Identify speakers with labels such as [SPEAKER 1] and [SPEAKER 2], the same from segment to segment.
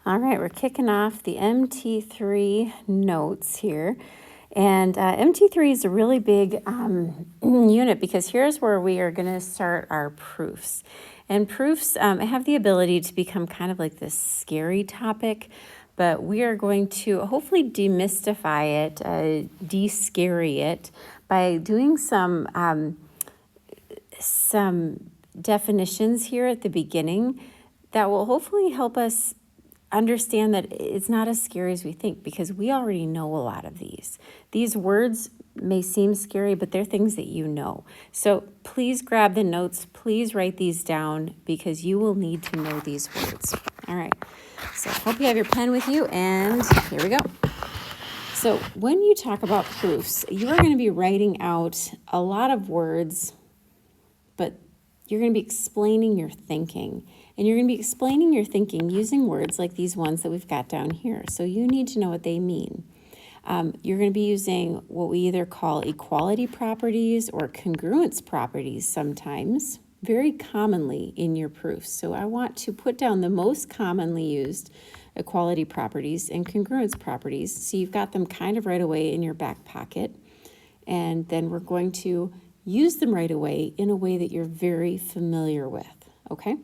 [SPEAKER 1] All right, we're kicking off the MT3 notes here. And MT3 is a really big unit because here's where we are going to start our proofs. And proofs have the ability to become kind of like this scary topic, but we are going to hopefully demystify it, de-scary it by doing some definitions here at the beginning that will hopefully help us understand that it's not as scary as we think, because we already know a lot of these. These words may seem scary, but they're things that you know. So please grab the notes, please write these down, because you will need to know these words. All right, so hope you have your pen with you, and here we go. So when you talk about proofs, you are going to be writing out a lot of words, but you're going to be explaining your thinking. And you're going to be explaining your thinking using words like these ones that we've got down here. So you need to know what they mean. You're going to be using what we either call equality properties or congruence properties sometimes, very commonly in your proofs. So I want to put down the most commonly used equality properties and congruence properties, so you've got them kind of right away in your back pocket. And then we're going to use them right away in a way that you're very familiar with, okay?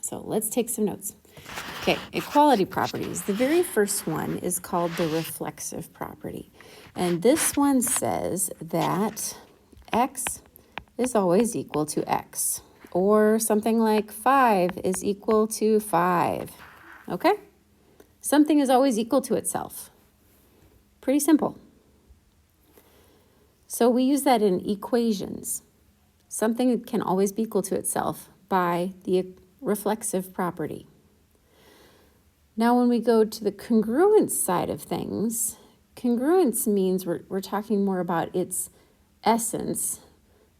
[SPEAKER 1] So let's take some notes. Okay, equality properties. The very first one is called the reflexive property. And this one says that x is always equal to x. Or something like 5 is equal to 5. Okay? Something is always equal to itself. Pretty simple. So we use that in equations. Something can always be equal to itself by the reflexive property. Now, when we go to the congruence side of things, congruence means we're talking more about its essence,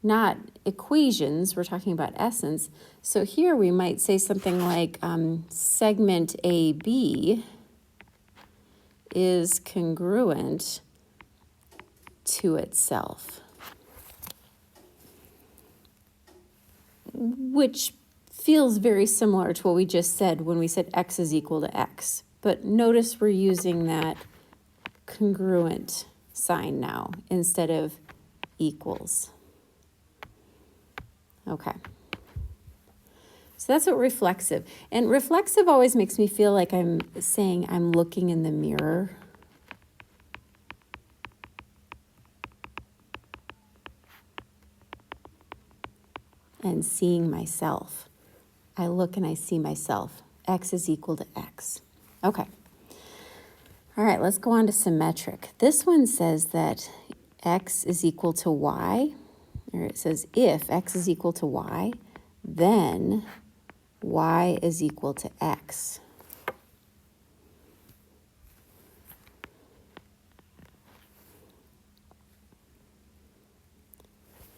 [SPEAKER 1] not equations. We're talking about essence. So here we might say something like segment AB is congruent to itself, which feels very similar to what we just said when we said x is equal to x. But notice we're using that congruent sign now instead of equals. Okay. So that's what reflexive. And reflexive always makes me feel like I'm saying I'm looking in the mirror. And seeing myself. I look and I see myself. X is equal to X. Okay. All right, let's go on to symmetric. This one says that X is equal to Y, or it says if X is equal to Y, then Y is equal to X.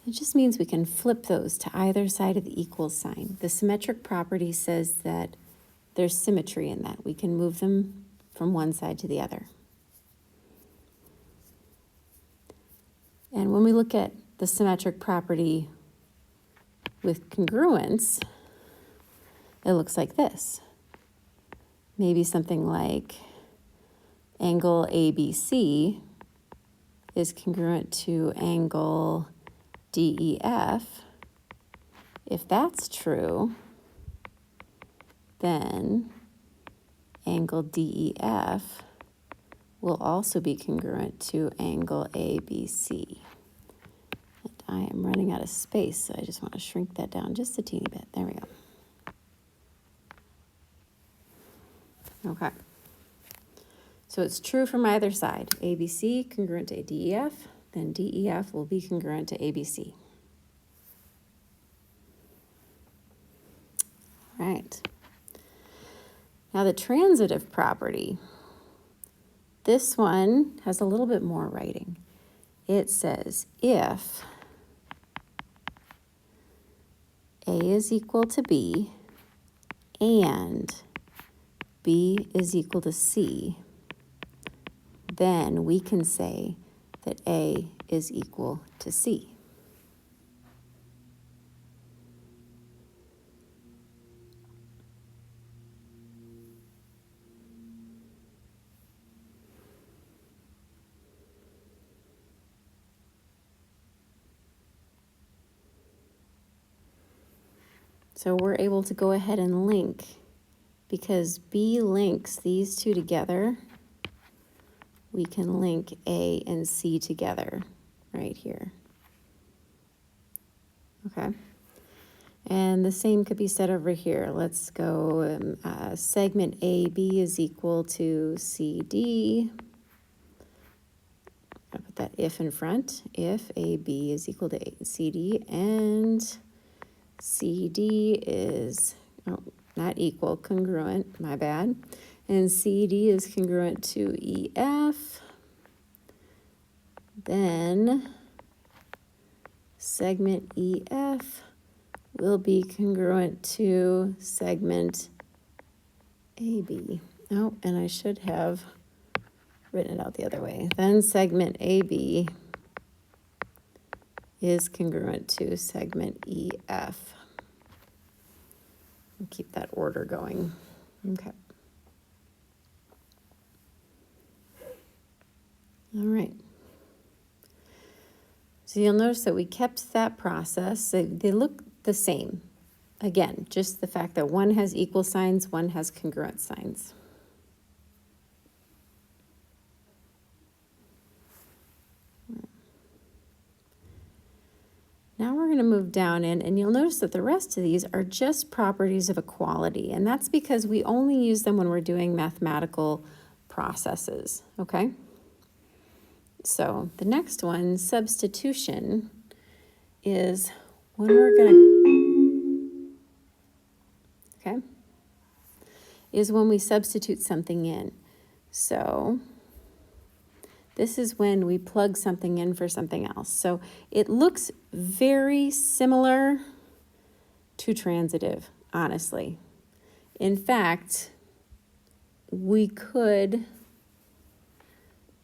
[SPEAKER 1] It just means we can flip those to either side of the equal sign. The symmetric property says that there's symmetry in that. We can move them from one side to the other. And when we look at the symmetric property with congruence, it looks like this. Maybe something like angle ABC is congruent to angle DEF. If that's true, then angle DEF will also be congruent to angle ABC. And I am running out of space, so I just want to shrink that down just a teeny bit. There we go. Okay. So it's true from either side. ABC congruent to DEF, then DEF will be congruent to ABC. All right. Now the transitive property. This one has a little bit more writing. It says if A is equal to B and B is equal to C, then we can say that A is equal to C. So we're able to go ahead and link, because B links these two together. We can link A and C together right here. Okay. And the same could be said over here. Let's go segment AB is equal to CD. I'll put that if in front. If AB is equal to CD and CD is, oh, not equal, congruent, my bad. And CD is congruent to EF. Then segment EF will be congruent to segment AB. Oh, and I should have written it out the other way. Then segment AB is congruent to segment EF. I'll keep that order going. Okay. All right. So you'll notice that we kept that process. They look the same. Again, just the fact that one has equal signs, one has congruent signs. Now we're going to move down and you'll notice that the rest of these are just properties of equality, and that's because we only use them when we're doing mathematical processes, okay? So the next one, substitution, is when we're going to, okay, is when we substitute something in. So this is when we plug something in for something else. So it looks very similar to transitive, honestly. In fact, we could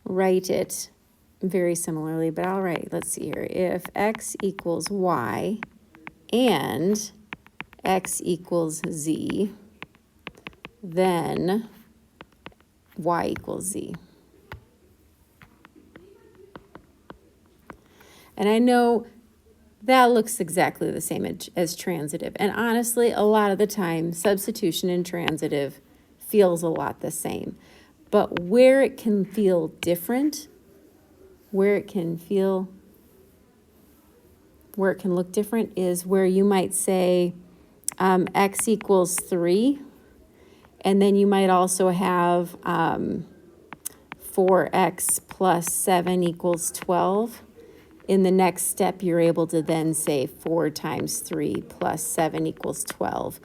[SPEAKER 1] write it very similarly, but all right, let's see here. If x equals y and x equals z, then y equals z. And I know that looks exactly the same as transitive. And honestly, a lot of the time, substitution in transitive feels a lot the same. But where it can feel different, where it can look different is where you might say x equals 3, and then you might also have 4x plus 7 equals 12. In the next step, you're able to then say 4 times 3 plus 7 equals 12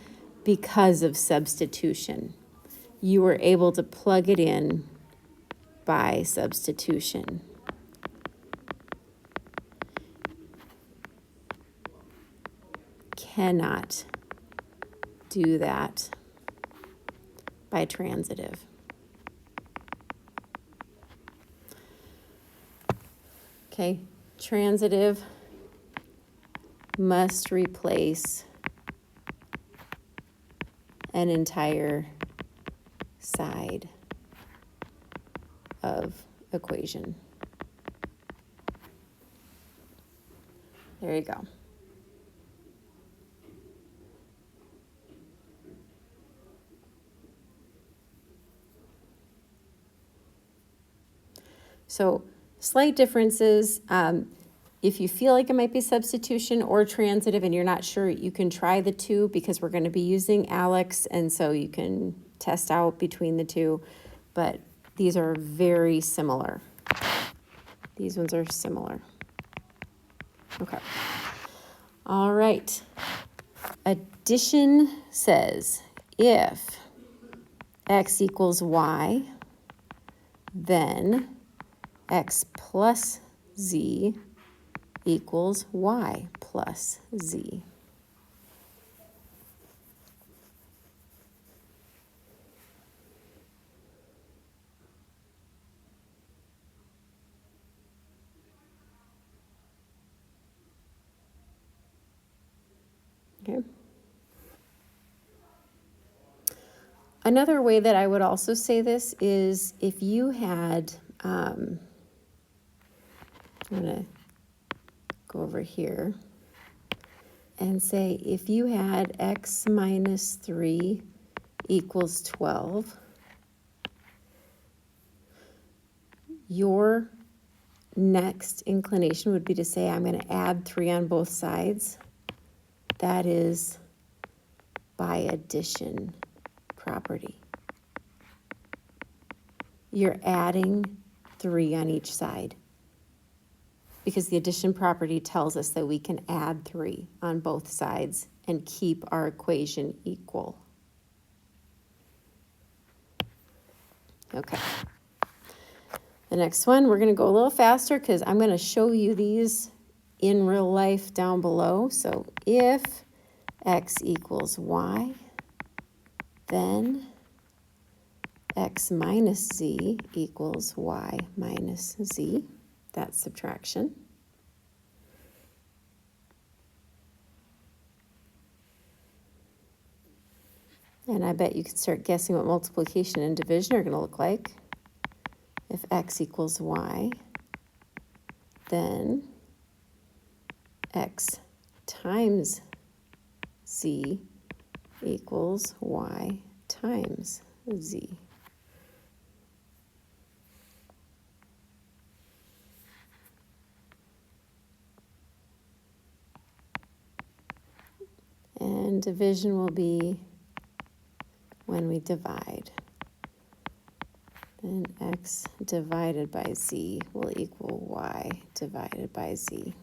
[SPEAKER 1] because of substitution. You were able to plug it in by substitution. Cannot do that by transitive. Okay, transitive must replace an entire side of equation. There you go. So slight differences. If you feel like it might be substitution or transitive and you're not sure, you can try the two because we're going to be using ALEKS, and so you can test out between the two. But these are very similar. These ones are similar. Okay. All right. Addition says if x equals y, then x plus z equals y plus z. Okay. Another way that I would also say this is if you had, I'm going to go over here. and say, if you had x minus 3 equals 12, your next inclination would be to say, I'm going to add 3 on both sides. That is by addition property. You're adding 3 on each side because the addition property tells us that we can add 3 on both sides and keep our equation equal. Okay. The next one, we're going to go a little faster because I'm going to show you these in real life down below. So if x equals y, then x minus z equals y minus z. That's subtraction. And I bet you can start guessing what multiplication and division are going to look like. If x equals y, then x times z equals y times z. And division will be when we divide. Then x divided by z will equal y divided by z.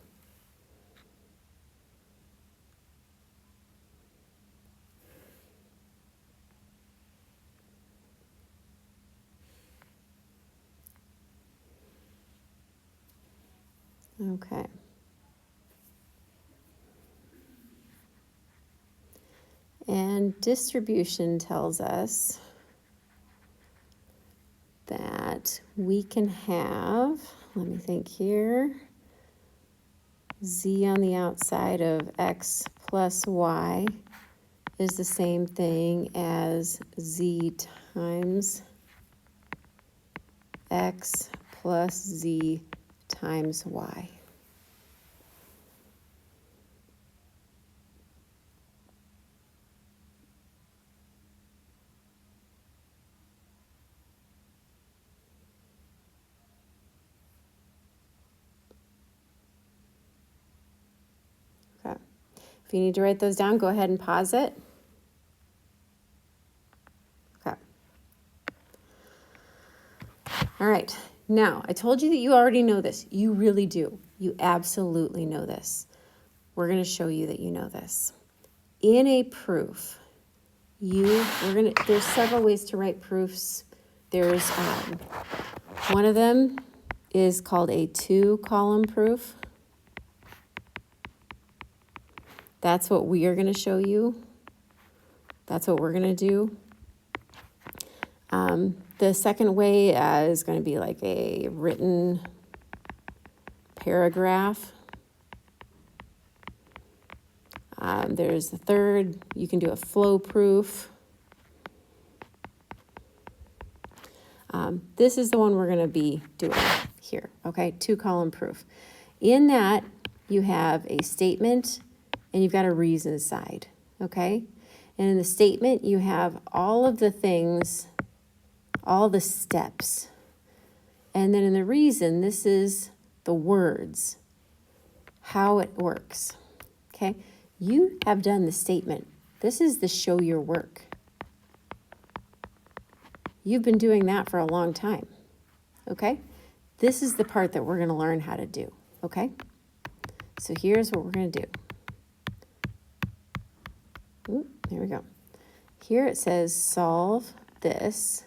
[SPEAKER 1] Okay. And distribution tells us that we can have, let me think here, z on the outside of x plus y is the same thing as z times x plus z times y. Okay. If you need to write those down, go ahead and pause it. Okay. All right. Now, I told you that you already know this. You really do. You absolutely know this. We're going to show you that you know this. In a proof, there's several ways to write proofs. There's one of them is called a 2-column proof. That's what we are going to show you. That's what we're going to do. The second way is going to be like a written paragraph. There's the third. You can do a flow proof. This is the one we're going to be doing here, okay? 2-column proof. In that, you have a statement and you've got a reason side, okay? And in the statement, you have all of the things, all the steps. And then in the reason, this is the words, how it works, okay? You have done the statement. This is the show your work. You've been doing that for a long time, okay? This is the part that we're going to learn how to do, okay? So here's what we're going to do. Ooh, there we go. Here it says solve this,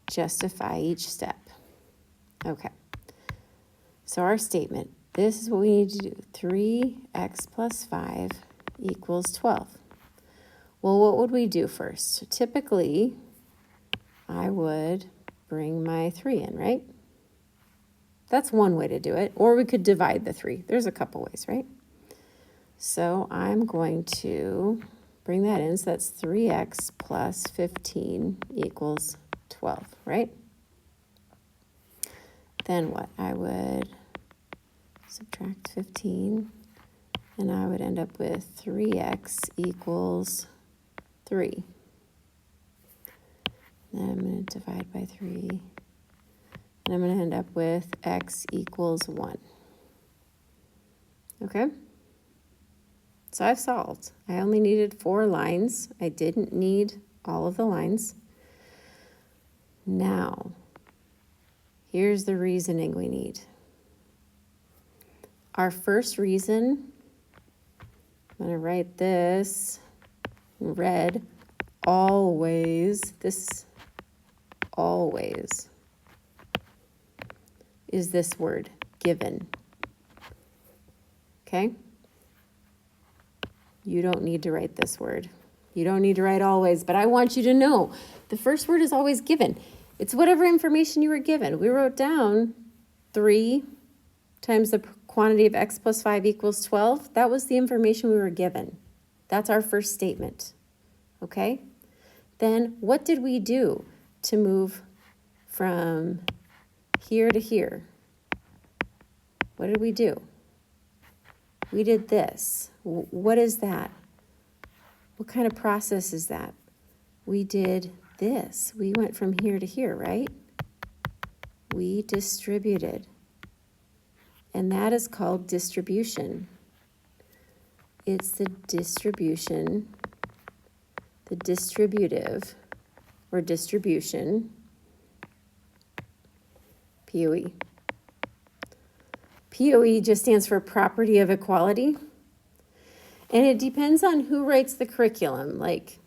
[SPEAKER 1] justify each step. Okay. So our statement, this is what we need to do. 3x plus 5 equals 12. Well, what would we do first? Typically, I would bring my 3 in, right? That's one way to do it. Or we could divide the 3. There's a couple ways, right? So I'm going to bring that in. So that's 3x plus 15 equals 12, right? Then what? I would subtract 15 And I would end up with 3x equals 3. Then I'm going to divide by 3. And I'm going to end up with x equals 1. Okay? So I've solved. I only needed 4 lines. I didn't need all of the lines. Now, here's the reasoning we need. Our first reason, I'm going to write this in red, always, this always is this word, given. Okay? You don't need to write this word. You don't need to write always, but I want you to know the first word is always given. It's whatever information you were given. We wrote down 3 times the quantity of x plus 5 equals 12. That was the information we were given. That's our first statement. Okay? Then what did we do to move from here to here? What did we do? We did this. What is that? What kind of process is that? We did this. We went from here to here, right? We distributed. And that is called distribution. It's the distribution, the distributive or distribution, POE. POE just stands for property of equality. And it depends on who writes the curriculum, like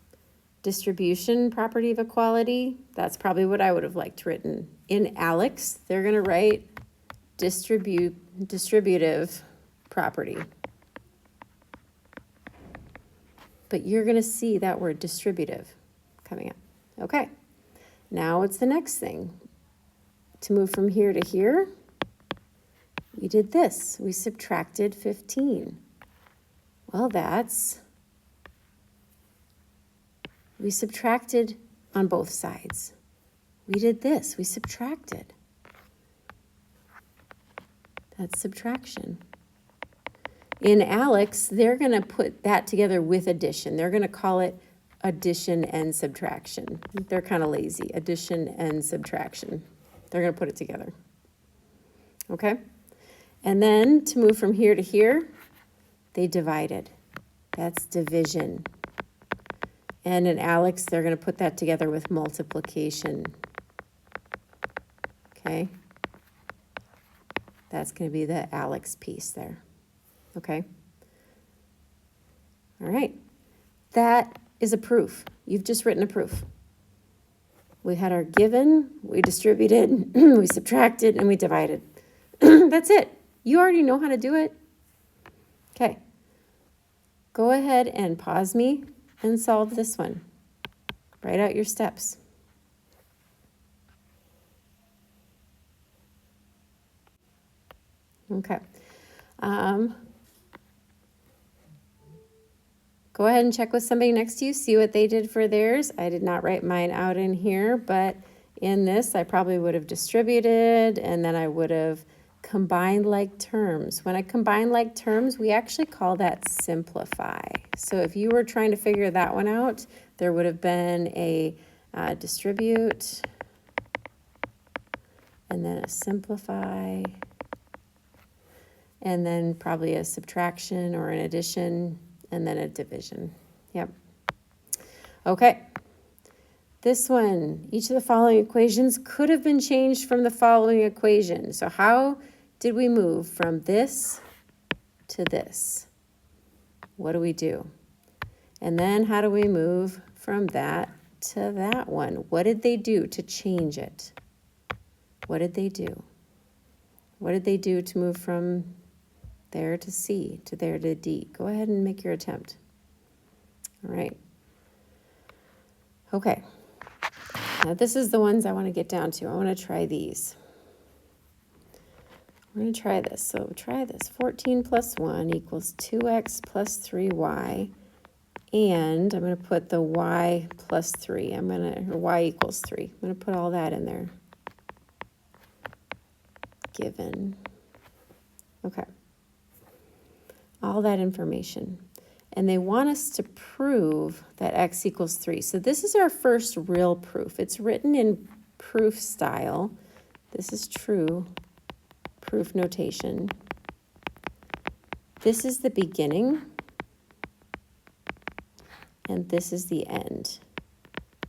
[SPEAKER 1] distribution, property of equality. That's probably what I would have liked written. In ALEKS, they're going to write distributive property. But you're going to see that word distributive coming up. Okay, now it's the next thing. To move from here to here, we did this. We subtracted 15. Well, we subtracted on both sides. We did this. We subtracted. That's subtraction. In ALEKS, they're going to put that together with addition. They're going to call it addition and subtraction. They're kind of lazy. Addition and subtraction. They're going to put it together. Okay? And then to move from here to here, they divided. That's division. And in ALEKS, they're going to put that together with multiplication. Okay? That's going to be the ALEKS piece there. Okay? All right. That is a proof. You've just written a proof. We had our given, we distributed, we subtracted, and we divided. That's it. You already know how to do it. Okay. Go ahead and pause me and solve this one. Write out your steps. Okay. Go ahead and check with somebody next to you, see what they did for theirs. I did not write mine out in here, but in this, I probably would have distributed, and then I would have combined like terms. When I combine like terms, we actually call that simplify. So if you were trying to figure that one out, there would have been a distribute, and then a simplify, and then probably a subtraction or an addition, and then a division. Yep. Okay. This one, each of the following equations could have been changed from the following equation. So how did we move from this to this? What do we do? And then how do we move from that to that one? What did they do to change it? What did they do? What did they do to move from there to C, to there to D? Go ahead and make your attempt. All right. Okay. Now this is the ones I want to get down to. I want to try these. We're going to try this. So try this. 14 plus 1 equals 2x plus 3y. And I'm going to put the y plus 3. Or y equals 3. I'm going to put all that in there. Given. Okay. all that information. And they want us to prove that x equals 3. So this is our first real proof. It's written in proof style. This is true proof notation. This is the beginning, and this is the end.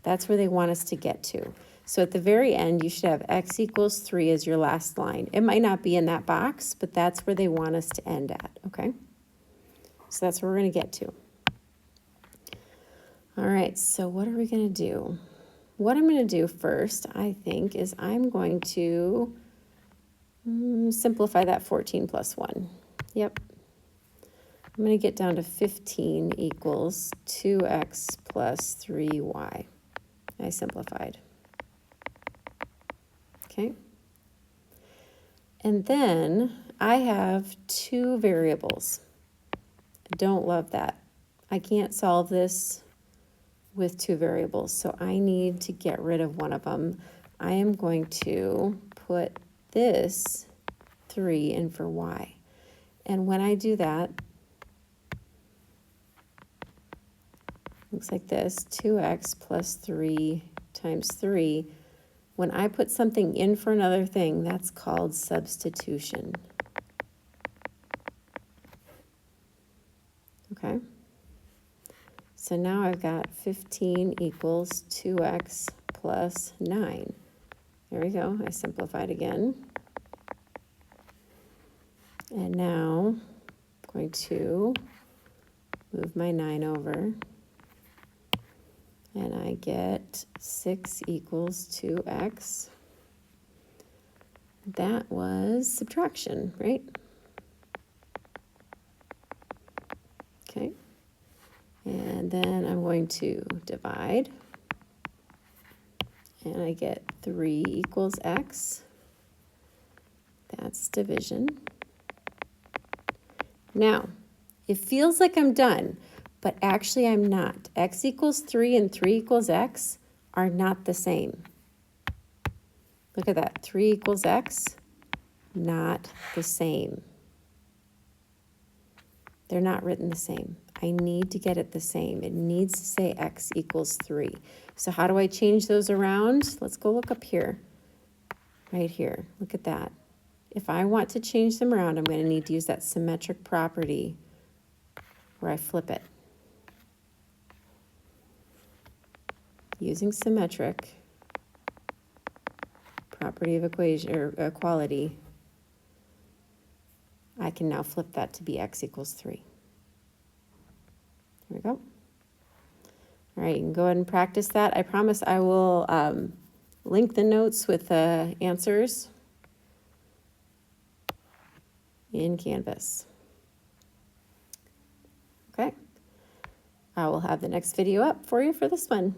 [SPEAKER 1] That's where they want us to get to. So at the very end, you should have x equals 3 as your last line. It might not be in that box, but that's where they want us to end at, okay? So that's where we're going to get to. All right, so what are we going to do? What I'm going to do first, I think, is I'm going to simplify that 14 plus 1. Yep. I'm going to get down to 15 equals 2x plus 3y. I simplified. Okay. And then I have two variables. I don't love that. I can't solve this with two variables, so I need to get rid of one of them. I am going to put this 3 in for y. And when I do that, looks like this, 2x plus 3 times 3. When I put something in for another thing, that's called substitution. Okay? So now I've got 15 equals 2x plus 9. There we go. I simplified again. And now I'm going to move my 9 over. And I get 6 equals 2x. That was subtraction, right? Okay. And then I'm going to divide. And I get 3 equals x. That's division. Now, it feels like I'm done, but actually I'm not. X equals 3 and 3 equals x are not the same. Look at that. 3 equals x, not the same. They're not written the same. I need to get it the same. It needs to say x equals 3. So how do I change those around? Let's go look up here. Right here. Look at that. If I want to change them around, I'm going to need to use that symmetric property where I flip it. Using symmetric property of equation or equality, I can now flip that to be x equals 3. There we go. All right, you can go ahead and practice that. I promise I will link the notes with the answers in Canvas. Okay. I will have the next video up for you for this one.